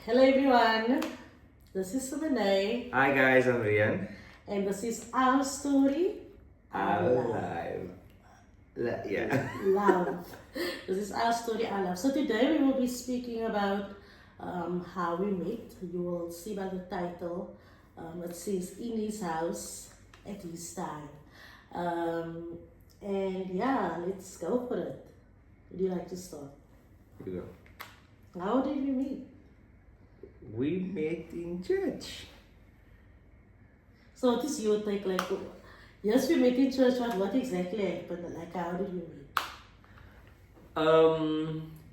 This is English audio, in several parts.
Hello everyone, this is Renee Hi guys, I'm Rian. and this is our story, our love. Alive. Yeah. Love. This is our story, our love. So today we will be speaking about how we met. You will see by the title, it says in his house at his time. And yeah, let's go for it. Would you like to start? You go. How did we meet? We met in church. So what is your take? Like, yes, we met in church, but what exactly happened? Like, how did we meet?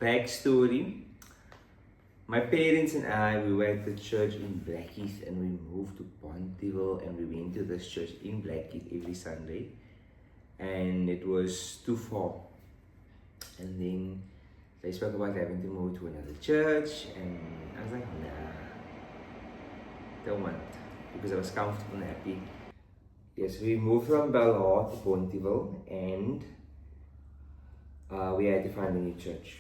Backstory. My parents and I, we were at the church in Blackheath and we moved to Pontyville and we went to this church in Blackheath every Sunday. And it was too far. And then they spoke about having to move to another church and I was like, nah, don't want, because I was comfortable and happy. Yes, we moved from Belhar to Pontyville and we had to find a new church.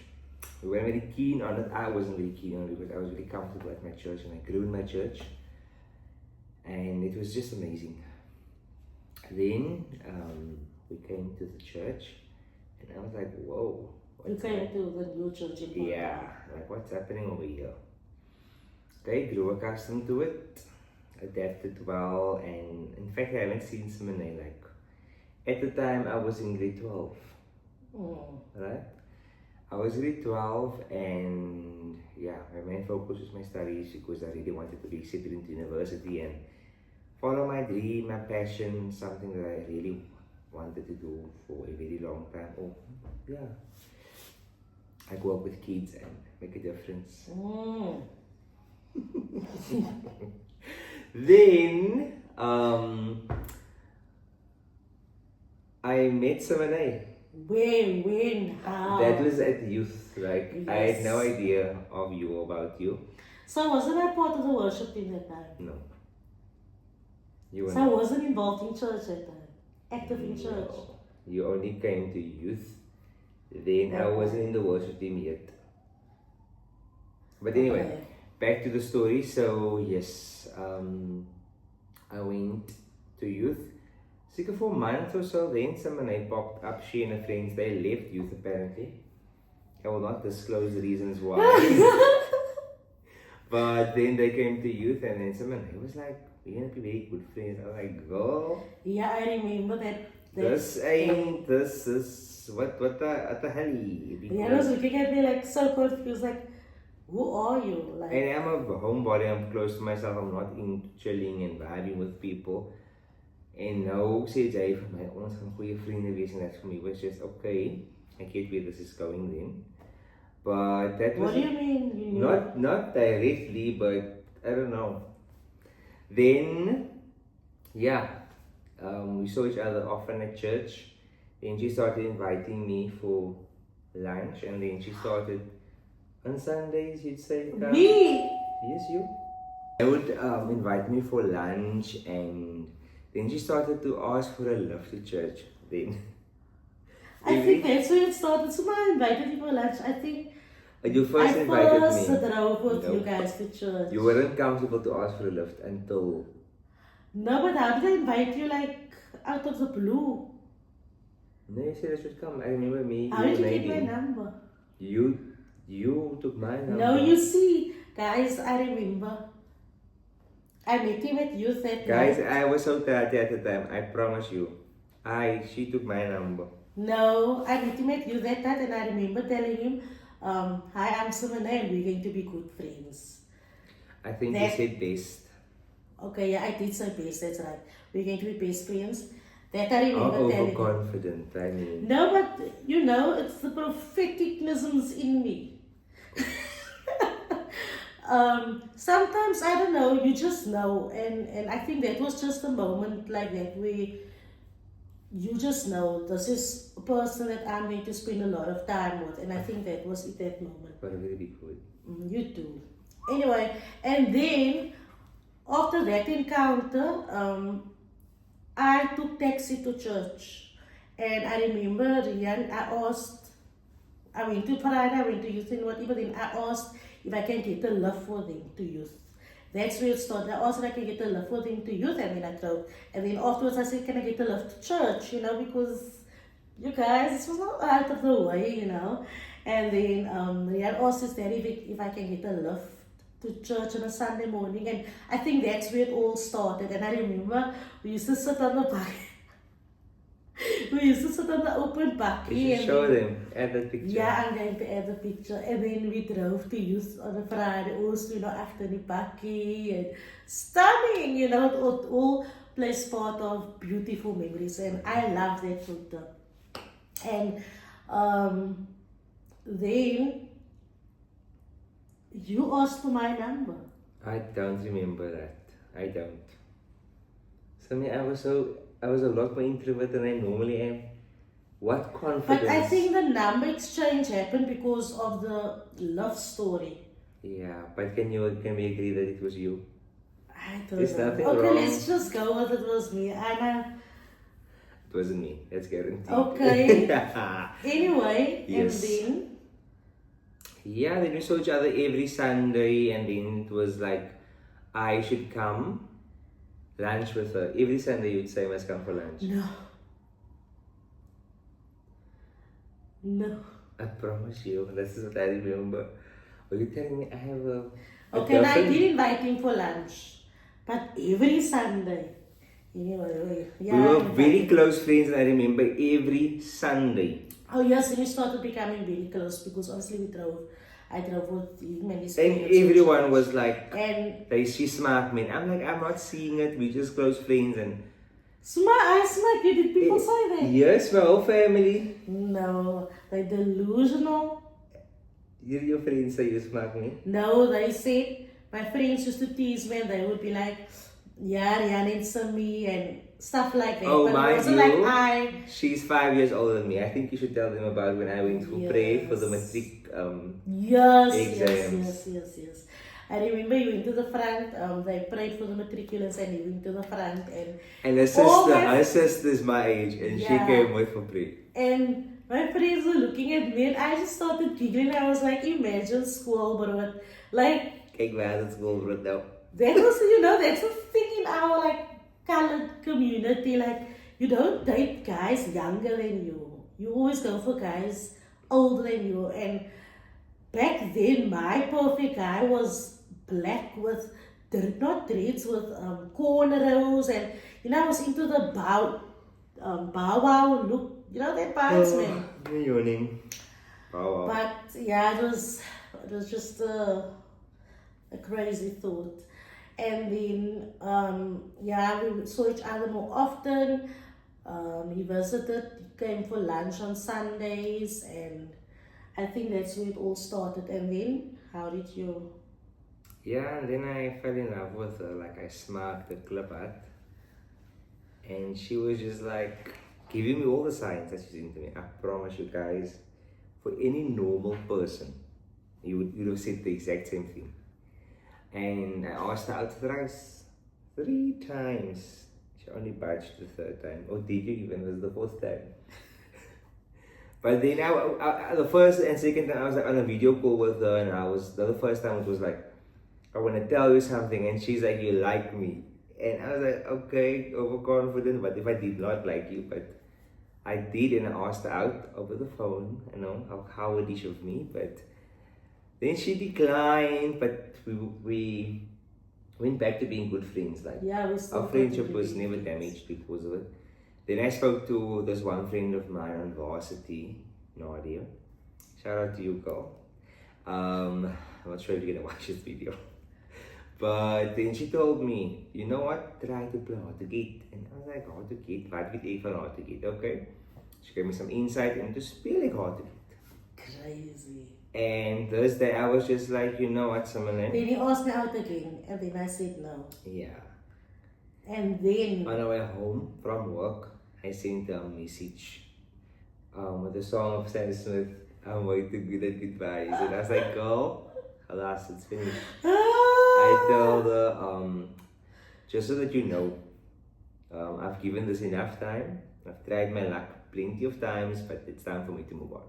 We weren't very keen on it. I wasn't very keen on it because I was very comfortable at my church and I grew in my church. And it was just amazing. Then we came to the church and I was like, whoa. You came to the new church in Pontyville. Yeah, like what's happening over here? Okay, grew accustomed to it, adapted well, and in fact I haven't seen Simone like, at the time I was in grade 12, right? I was grade 12 and yeah, my main focus was my studies because I really wanted to be accepted into university and follow my dream, my passion, something that I really wanted to do for a very long time. Oh, yeah. I work with kids and make a difference. Then I met Simone. When, how? That was at youth, like I had no Yes. idea of you or about you. So wasn't I part of the worship team that time? No. You were So I not. wasn't involved in church that time. Active in church. No. You only came to youth. Then I wasn't in the worship team yet. But anyway, Okay. back to the story. So yes, I went to youth. Circa for a month or so, then Simone popped up. She and her friends, they left youth apparently. I will not disclose the reasons why. But then they came to youth and then Simone was like, we're gonna be very good friends. I was like, girl, Yeah, I remember that. this is what the hell? Yeah, I was looking at me like so confused, like, who are you? Like, And I'm a homebody, I'm close to myself, I'm not into chilling and vibing with people. En nou sê jy vir my, ons gaan goeie vriende wees en that for me was just okay. I get where this is going then. But that what was do you mean? You knew? not directly, but I don't know. Then, yeah, we saw each other often at church. Then she started inviting me for lunch and then she started, on Sundays you'd say, "Come." Me? Yes, you. They would invite me for lunch and then she started to ask for a lift to church. Then I think that's where it started. So I invited you for lunch. I think you first I invited first me. drove with No. you guys to church. You weren't comfortable to ask for a lift until No, but how did I invite you like out of the blue? no, you said I should come. I remember me. How you did you and get my Nadine. number? You took my number. No, you see, guys, I remember. I met him at youth that Guys, night. I was so tired at the time. I promise you. She took my number. No, I met him at youth that night and I remember telling him, hi, I'm Simone and we're going to be good friends. I think you That- said best. Okay, yeah, I did say best, that's right. We're going to be best friends. That I I'm remember telling him. overconfident. I mean, No, but you know, it's the propheticnisms in me. Sometimes I don't know, you just know, and I think that was just a moment like that where you just know this is a person that I'm going to spend a lot of time with, and I think that was at that moment. but a very big word. You too. Anyway, and then after that encounter, I took taxi to church, and I remember Rian, I went to Pride, I went to youth and whatever, then I asked if I can get a love for them to youth. That's where it started. I asked if I can get a love for them to youth, and then I drove. And then afterwards I said, can I get a love to church? Because you guys, this was not out of the way. And then I asked his daddy if I can get a love to church on a Sunday morning. And I think that's where it all started. And I remember we used to sit on the bike. We used to sit on the open bakkie. You should show them, add that picture. Yeah, I'm going to add the picture. And then we drove to youth on a Friday, also, after the bakkie. And stunning, it all plays part of beautiful memories. And I love that photo. And then you asked for my number. I don't remember that. I don't. I was a lot more introvert than I normally am. What confidence. But I think the number exchange happened because of the love story. Yeah, but can we agree that it was you? I don't There's know. nothing Okay, wrong. let's just go with it was me. It wasn't me, that's guaranteed. Okay. Anyway, Yes. and then Yeah, then we saw each other every Sunday, and then it was like, I should come lunch with her. Every Sunday you'd say, I must come for lunch. no. I promise you, this is what I remember. Are you telling me I have a Okay, and I girlfriend? did invite him for lunch, but every Sunday. Anyway, We were I very invited- close friends, and I remember every Sunday. Oh yes, and we started becoming very close because obviously I drove with him and his And parents. everyone was like, And she smacked me. And I'm like, I'm not seeing it, we just close friends. And I smack you. Did people say that? yes, my whole family. No, they're delusional. Your friends say you smack me. No, they said my friends used to tease me and they would be like, yeah, Rihanna and Sami and stuff like that. Oh, but it mind wasn't you, like she's 5 years older than me. I think you should tell them about when I went to pray for the Yes. matric. Yes. I remember you went to the front, they prayed for the matriculants and you went to the front And her sister's my age, and she Yeah. came with for prayer. and my friends were looking at me and I just started giggling. I was like, imagine school, bro. Like, Kijk, wij het school brood nou. that was, that's a thing in our colored community. Like, you don't date guys younger than you. You always go for guys older than you. And back then, my perfect guy was black with, not dreads, with cornrows. And, I was into the bow wow look. You know that vibes, man. Your name. Wow. But yeah, it was just a crazy thought. And then we saw each other more often. He visited, he came for lunch on Sundays, and I think that's where it all started. And then, how did you? Yeah, and then I fell in love with her. Like, I smacked the clip at. And she was just like giving me all the signs that she's into me. I promise you guys, for any normal person, you would have said the exact same thing. And I asked her out thrice, 3 times. She only budged the 3rd time. Or did you even? It was the 4th time. But then the first and second time I was like on a video call with her, and the first time it was like, I want to tell you something, and she's like, you like me. And I was like, okay, overconfident, but if I did not like you, but I did, and I asked her out over the phone, how cowardly of me, but then she declined, but we went back to being good friends. Like, Yeah, we still our friendship continue was being never friends. damaged because of it. Then I spoke to this one friend of mine on varsity, Nadia. Shout out to you, girl. I'm not sure if you're gonna watch this video. But then she told me, you know what, try to play hard to get. And I was like, hard to get? Wat weet ek van hard to get? Okay. She gave me some insight into spelling hard to get. Crazy. And this day I was just like, you know what, Samalan? Then he asked me out again, and then I said no. Yeah. And then On our way home from work, I sent her a message with the song of Sam Smith, I'm way too good at goodbyes. And I was like, girl, alas, it's finished. I told her, just so that you know, I've given this enough time. I've tried my luck plenty of times, but it's time for me to move on.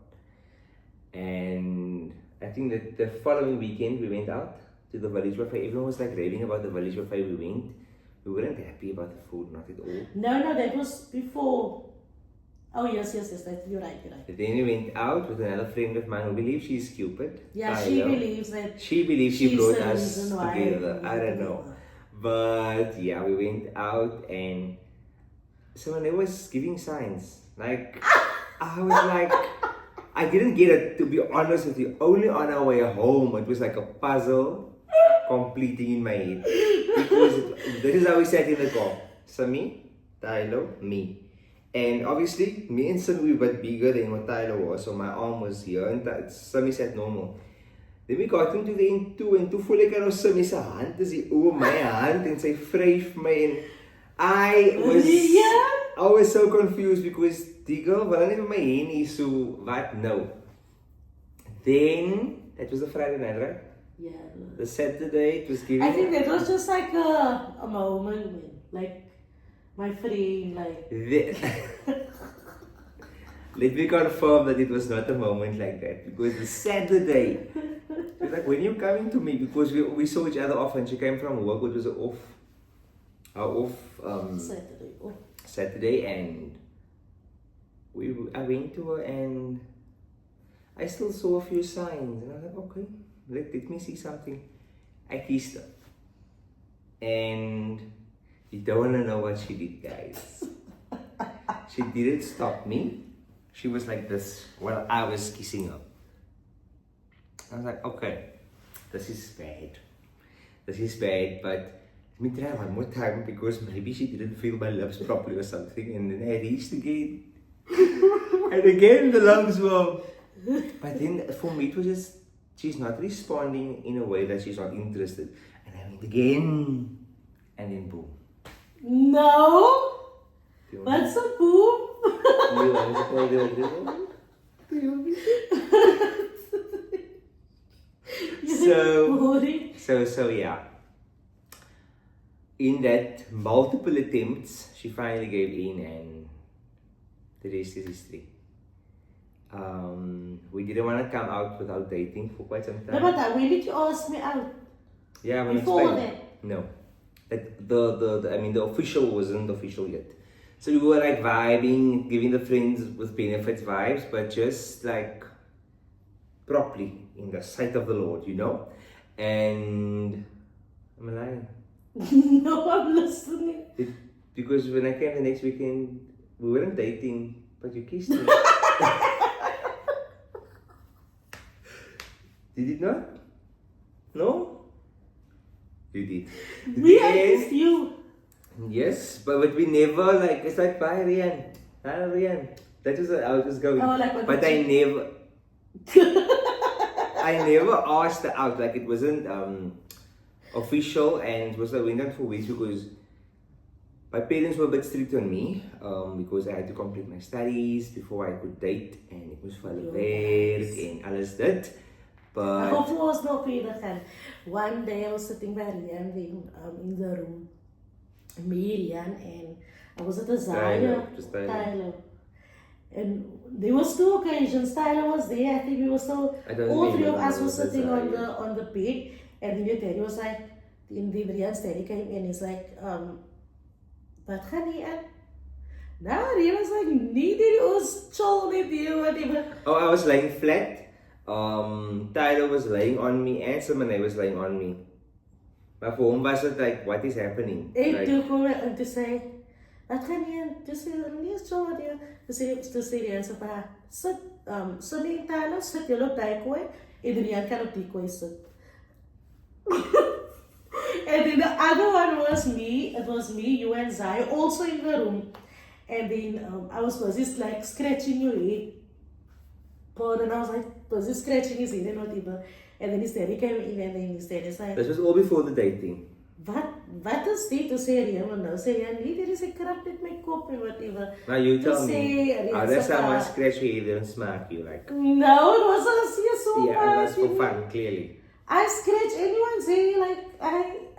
And I think that the following weekend we went out to the village buffet. Everyone was like raving about the village buffet. We went. We weren't happy about the food, not at all. No, that was before. Oh yes, you're right. But then we went out with another friend of mine who believes she's stupid. Yeah, I she know. believes that She believes she she's brought the us reason why together. we I don't know. together. But yeah, we went out and someone was giving signs. Like, I was like, I didn't get it, to be honest with you. Only on our way home, it was like a puzzle completing in my head. Because this is how we sat in the car. Sami, Tyler, me. And obviously, me and Sami were a bit bigger than what Tyler was. So my arm was here and Sami sat normal. Then we got into the end toe en toe voel ek nou Sami se hand is hier oor my hand en sy vryf my en I was so confused because die girl wil nie met my heen hier so wat nou. Then it was a Friday night, right? Yeah. The Saturday it was giving. I think that was just like a moment when, like, my friend, like. Let me confirm that it was not a moment like that because the Saturday, she was like, when you coming to me, because we saw each other often. She came from work, it was off Saturday. Oh. Saturday, and I went to her and I still saw a few signs, and I was like, okay, let me see something. I kissed her, and you don't wanna know what she did, guys. She didn't stop me. She was like this while I was kissing her. I was like, okay, this is bad, but let me try one more time because maybe she didn't feel my lips properly or something. And then I reached again. And again the lungs were. But then for me it was just, she's not responding in a way that she's not interested. And I went again. And then boom. No! What's a boom? You want to So yeah. In that multiple attempts, she finally gave in, and the rest is history. We didn't want to come out without dating for quite some time. No, but when did you ask me out? Yeah, when Before it's that? No. The official wasn't official yet. So we were like vibing, giving the friends with benefits vibes, but just like properly in the sight of the Lord, you know? And I'm lying. No, I'm listening. Because when I came the next weekend, we weren't dating, but you kissed me. Did it not? No? You did. We kissed you. Yes, but we never like, it's like, bye Rian. Hi Rian. That was how it was going. Oh, like but I never asked her out. Like, it wasn't official, and it was like, went on for weeks because my parents were a bit strict on me because I had to complete my studies before I could date, and it was for the werk and alles dit. But Of course, no Peter. One day I was sitting by Rian in the room. Me, Rian, and I was at the Zaya. Tyler. And there was 2 occasions. Tyler was there. I think we were still. All 3 of us were sitting on the bed, and then your daddy was like, in the Rian's daddy came in. He's like, "Wat gaan nie aan?" Now Rian was like, "Nee, dit was chill met you, whatever." Oh, I was laying flat. Tyler was laying on me, and Simone was laying on me. But for hom was it like, what is happening? En toe kom hy in te sê, "Wat gaan nie aan?" Toe sê hy, "Nee, so wat jy." Toe sê Rian so vir haar, "Sit, Simone en Tyler, sit julle op die kooi, en Rian kan op die kooi sit." And then the other one was me. It was me, you and Zai, also in the room. And then I was busy like scratching your head. And I was like busy scratching his head and whatever. And then his daddy came in, and then his daddy was like, This was all before the dating. Wat is dit? Toe sê Rian, want nou sê Rian, nee, dit is 'n krap met my kop en whatever. Now you tell Toe me. sê Rian, How does so someone far- scratch your head and smack you like? No, it wasn't so Yeah, much. that's for fun, clearly. I scratch anyone's hair, like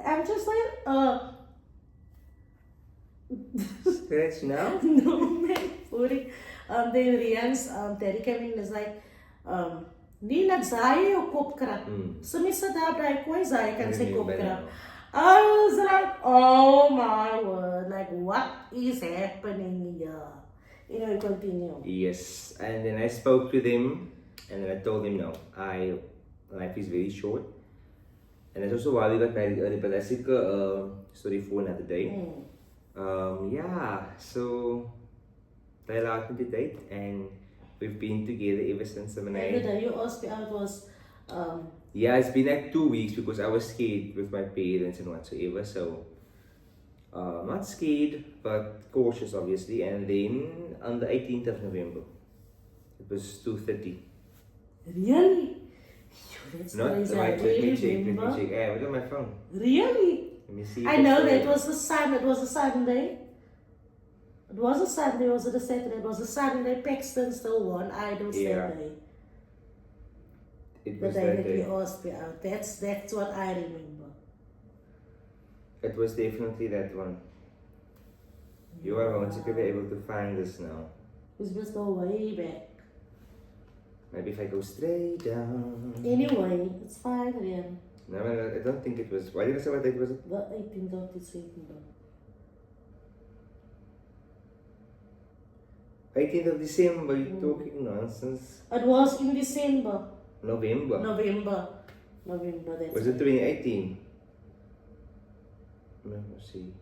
I'm just like Scratch now? no man, sorry. Then Rian's daddy came in and was like, Nie laat zaai jou kop krap. Mm. So mense sit daar by kooi zaai kan sy kop Remember krap. now. I was like, oh my word, like what is happening here? You know, continue. Yes, and then I spoke to them, and then I told them, no, life is very short. And that's also why we got married early, but that's like a story for another day. Yeah, so they allowed me to date, and we've been together ever since. And the day you asked me out was, Yeah, it's been like 2 weeks because I was scared with my parents and whatsoever. So, not scared, but cautious, obviously. And then on the 18th of November, it was 2:30. really? Phew, that's Not crazy. I right. Let me really check. remember. Let me check. I look at my phone. Really? Let me see. I know that it was the sun. It was a Sunday. It was a Sunday. Was it a Saturday? It was a Sunday. Paxton still won. Idols Yeah. that day. It The was day that that day. we asked me out. That's what I remember. It was definitely that one. You are going to be able to find this now. We must go way back. Maybe if I go straight down. Anyway, it's fine then. No, I don't think it was. Why did I say what date was it? The 18th of December. 18th of December. You're talking nonsense. It was in December. November. November, that's Was it 2018? Let me see.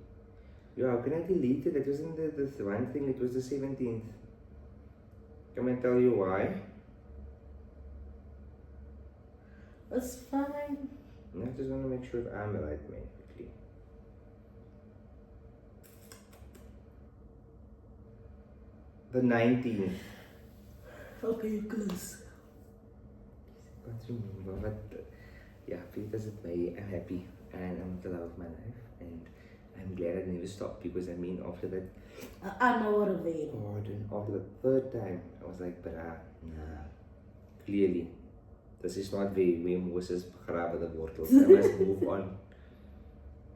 Yeah, how can I delete it? It wasn't the one thing, it was the 17th. Can I tell you why? It's fine. I just want to make sure I'm the right man quickly. The 19th. Okay, close. I can't remember, but yeah, Peter's at me. I'm happy and I'm the love of my life, and I'm glad I never stopped because I mean, after that, I know what a vein. God, and after the third time, I was like, bruh, nah, clearly, this is not where Moses begraven the wortels. I must move on.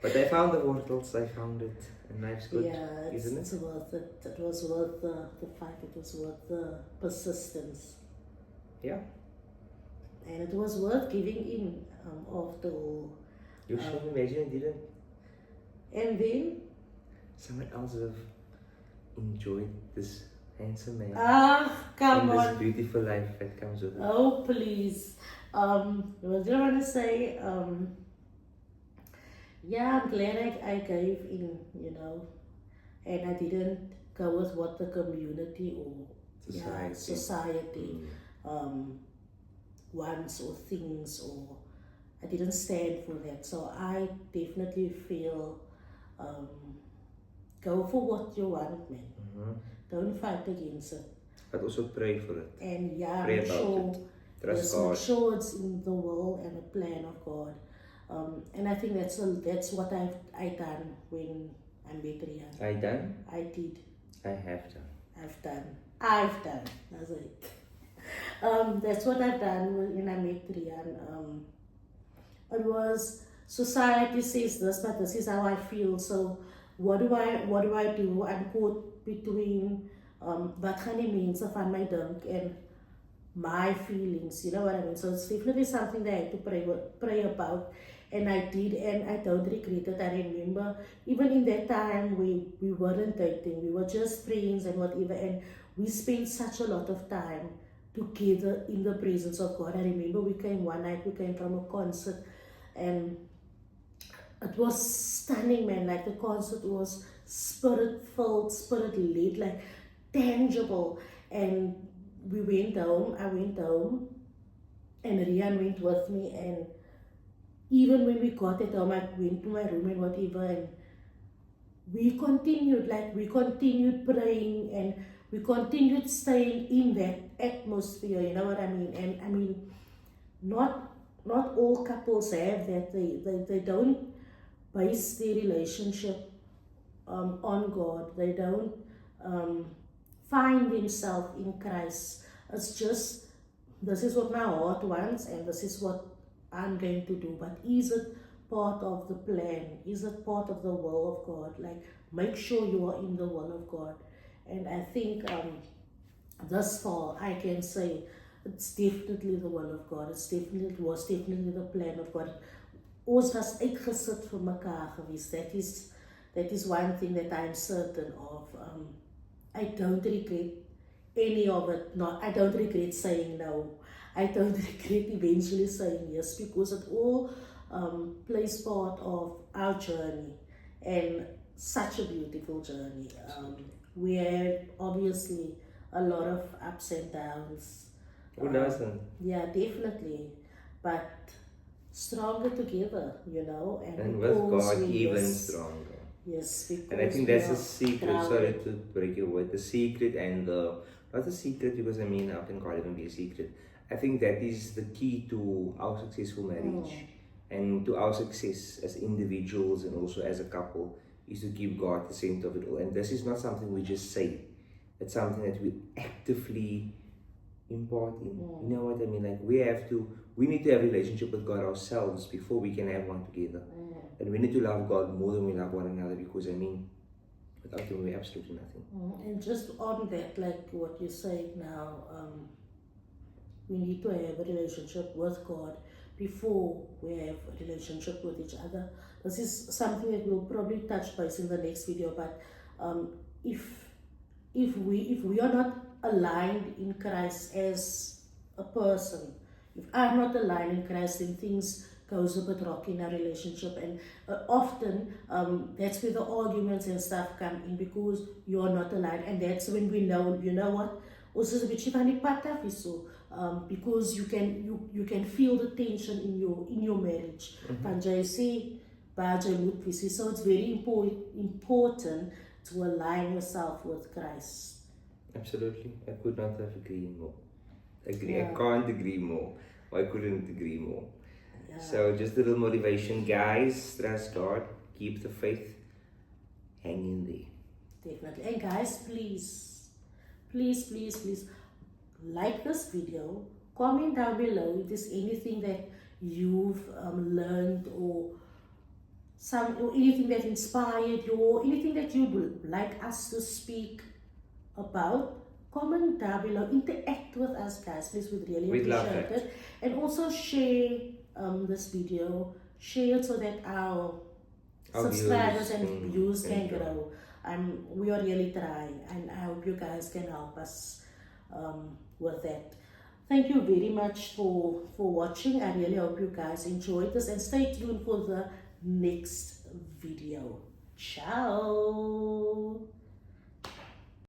But I found the wortels, I found it, and life's good, Yeah, isn't it? it's worth it. It was worth the fight. It was worth the persistence. Yeah, And it was worth giving in after all. you should imagine I didn't. And then, Someone else would have enjoyed this handsome man. come and this on. beautiful life that comes with it. Oh, please. What do I want to say? Yeah, I'm glad I gave in, you know, and I didn't go with what the community or society wants or things, or I didn't stand for that. So I definitely feel go for what you want, man. Don't fight against it. But also pray for it. And yeah, Pray I'm about sure. it. Trust Yes, God. make sure it's in the will and the plan of God. And I think that's what I done when I met Rian. I done? I did. I have done. I've done. That's it. That's what I've done when I met Rian. It was society says this, but this is how I feel. So what do I do? I'm caught between wat gaan die mense van my dink and my feelings, you know what I mean? So it's definitely something that I had to pray about, and I did, and I don't regret it. I remember even in that time we weren't dating, we were just friends and whatever, and we spent such a lot of time together in the presence of God. I remember we came one night, we came from a concert, and it was stunning, man. Like the concert was spirit-filled, spirit-led, like tangible, and we went home, I went home, and Rian went with me, and even when we got at home, I went to my room and whatever, and we continued praying, and we continued staying in that atmosphere, you know what I mean? And I mean, not all couples have that. They don't base their relationship on God. They don't find themselves in Christ. It's just, this is what my heart wants and this is what I'm going to do. But is it part of the plan? Is it part of the will of God? Like, make sure you are in the will of God. And I think thus far I can say it's definitely the will of God. It was definitely the plan of God. Ons was uitgesit vir mekaar gewees. That is one thing that I'm certain of. I don't regret any of it. Not, I don't regret saying no. I don't regret eventually saying yes, because it all plays part of our journey, and such a beautiful journey. We had obviously a lot of ups and downs. Who doesn't? Yeah, definitely. But stronger together, And with because God, we even yes, stronger. yes, because And I think we that's are the secret. grounded. Sorry to break your word. The secret and not the secret, because I mean, how can God even be a secret? I think that is the key to our successful marriage and to our success as individuals and also as a couple, is to keep God the center of it all. And this is not something we just say. It's something that we actively impart in. You know what I mean? Like we need to have a relationship with God ourselves before we can have one together. And we need to love God more than we love one another, because I mean, without Him we're absolutely nothing. And just on that, like what you say now, we need to have a relationship with God before we have a relationship with each other. This is something that we'll probably touch base in the next video, but if we are not aligned in Christ as a person, if I'm not aligned in Christ, then things goes a bit rocky in our relationship, and often that's where the arguments and stuff come in, because you're not aligned, and that's when we know, you know what, ons is 'n bietjie van die pad af hierso, because you can feel the tension in your marriage. Van jy sê, baie jy moet wees. So it's very important to align yourself with Christ. Absolutely. I could not have agreed more. I Yeah. can't agree more. I couldn't agree more. Yeah. So just a little motivation, guys. Trust God. Keep the faith. Hang in there. Definitely. And guys, please like this video. Comment down below if there's anything that you've learned, or anything that inspired you, or anything that you'd like us to speak about. Comment down below. Interact with us, guys. Please, we'd really We'd love appreciate that. it. And also share this video. Share it so that our subscribers viewers and views can grow. grow. We are really trying, and I hope you guys can help us with that. Thank you very much for watching. I really hope you guys enjoyed this, and stay tuned for the next video. Ciao.